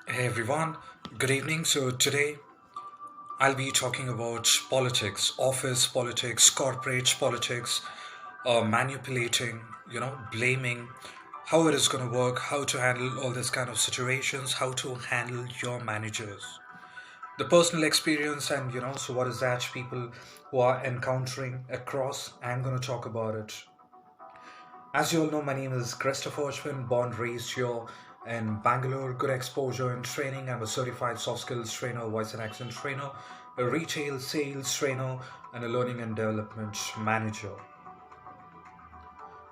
Hey everyone, good evening. So today I'll be talking about politics, office politics, corporate politics, manipulating, blaming, how it is going to work, how to handle all this kind of situations, how to handle your managers. The personal experience and so what is that people who are encountering across, I'm going to talk about it. As you all know, my name is Christopher Ochman, born raised here in Bangalore. Good exposure and training. I'm a certified soft skills trainer, voice and accent trainer, a retail sales trainer, and a learning and development manager.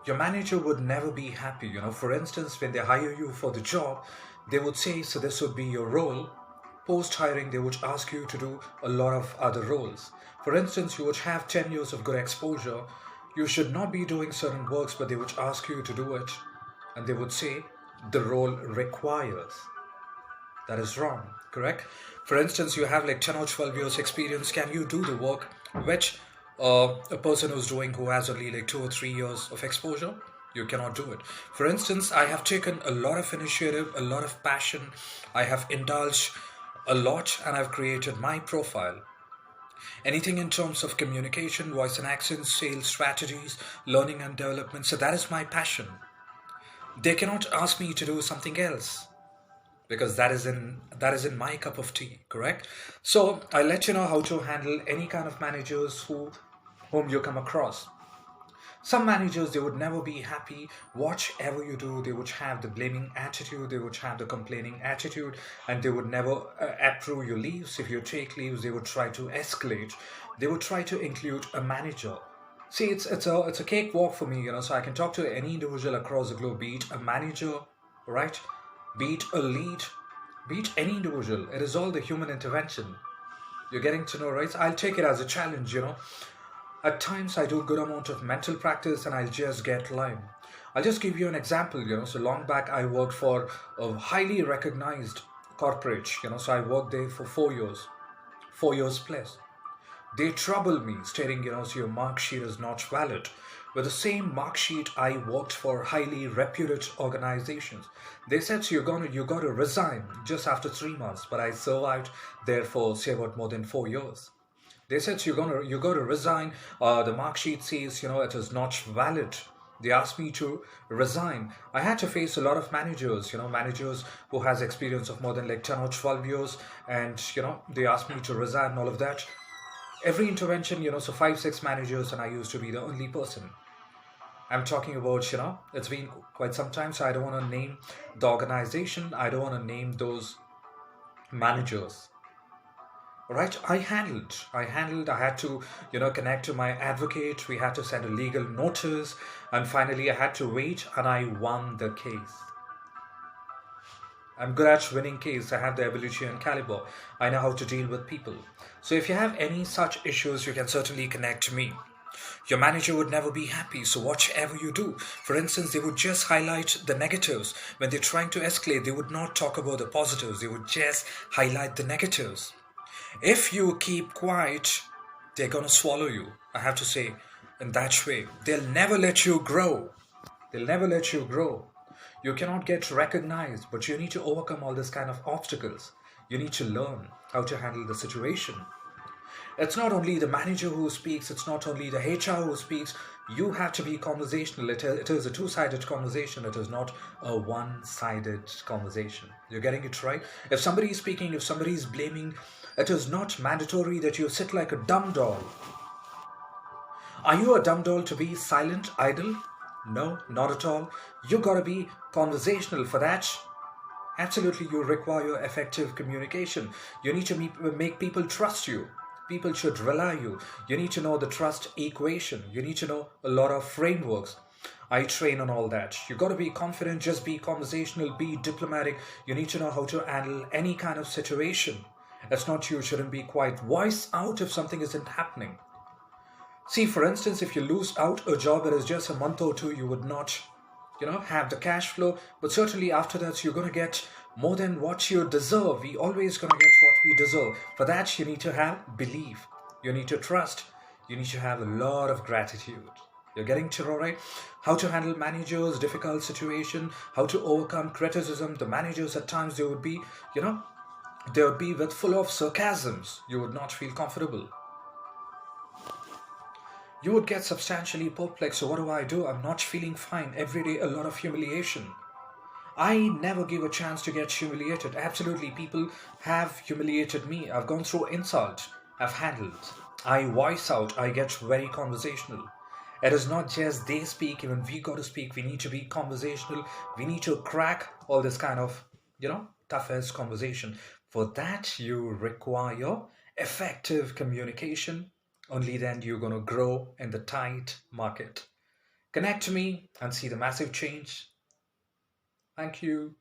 Your manager would never be happy. For instance, when they hire you for the job, they would say, so this would be your role. Post hiring, they would ask you to do a lot of other roles. For instance, you would have 10 years of good exposure. You should not be doing certain works, but they would ask you to do it. And they would say, the role requires. That is wrong, correct? For instance, you have like 10 or 12 years experience. Can you do the work which a person who's doing who has only like 2 or 3 years of exposure? You cannot do it. For instance, I have taken a lot of initiative, a lot of passion. I have indulged a lot and I've created my profile. Anything in terms of communication, voice and accent, sales strategies, learning and development. So that is my passion. They cannot ask me to do something else because that is in my cup of tea, correct? So I let you know how to handle any kind of managers whom you come across. Some managers, they would never be happy. Whatever you do, they would have the blaming attitude, they would have the complaining attitude, and they would never approve your leaves. If you take leaves, they would try to escalate. They would try to include a manager. See, it's a cakewalk for me, so I can talk to any individual across the globe, be it a manager, right? Be it a lead, be it any individual. It is all the human intervention. You're getting to know, right? I'll take it as a challenge. At times, I do a good amount of mental practice and I'll just get lime. I'll just give you an example. So long back, I worked for a highly recognized corporate. So I worked there for 4 years, 4 years plus. They trouble me, stating, so your mark sheet is not valid. With the same mark sheet, I worked for highly reputed organizations. They said, so you got to resign just after 3 months, but I survived there for say about more than 4 years. They said, so you got to resign. The mark sheet says, it is not valid. They asked me to resign. I had to face a lot of managers who has experience of more than like 10 or 12 years, and they asked me to resign and all of that. Every intervention, so 5, 6 managers, and I used to be the only person. I'm talking about, it's been quite some time, so I don't want to name the organization. I don't want to name those managers. Right, I had to connect to my advocate. We had to send a legal notice, and finally I had to wait, and I won the case. I'm good at winning case. I have the ability and caliber. I know how to deal with people. So if you have any such issues, you can certainly connect to me. Your manager would never be happy, so whatever you do, for instance, they would just highlight the negatives. When they're trying to escalate, they would not talk about the positives, they would just highlight the negatives. If you keep quiet, they're gonna swallow you, I have to say, in that way. They'll never let you grow. They'll never let you grow. You cannot get recognized, but you need to overcome all this kind of obstacles. You need to learn how to handle the situation. It's not only the manager who speaks, it's not only the HR who speaks. You have to be conversational. It is a two-sided conversation. It is not a one-sided conversation. You're getting it right? If somebody is speaking, if somebody is blaming, it is not mandatory that you sit like a dumb doll. Are you a dumb doll to be silent, idle? No, not at all. You gotta be conversational for that. Absolutely, you require effective communication. You need to make people trust you. People should rely you. You need to know the trust equation. You need to know a lot of frameworks. I train on all that. You got to be confident, just be conversational, be diplomatic. You need to know how to handle any kind of situation. It's not you shouldn't be quiet. Voice out if something isn't happening. See, for instance, if you lose out a job that is just a month or two, you would not, have the cash flow. But certainly after that, you're going to get more than what you deserve. We always going to get what we deserve. For that, you need to have belief. You need to trust. You need to have a lot of gratitude. You're getting to know, right? How to handle managers, difficult situation, how to overcome criticism. The managers at times they would be, you know, they would be with full of sarcasms. You would not feel comfortable. You would get substantially perplexed. So what do I do? I'm not feeling fine. Every day a lot of humiliation. I never give a chance to get humiliated. Absolutely, people have humiliated me. I've gone through insult. I've handled. I voice out. I get very conversational. It is not just they speak, even we got to speak. We need to be conversational. We need to crack all this kind of, toughest conversation. For that, you require effective communication. Only then you're going to grow in the tight market. Connect to me and see the massive change. Thank you.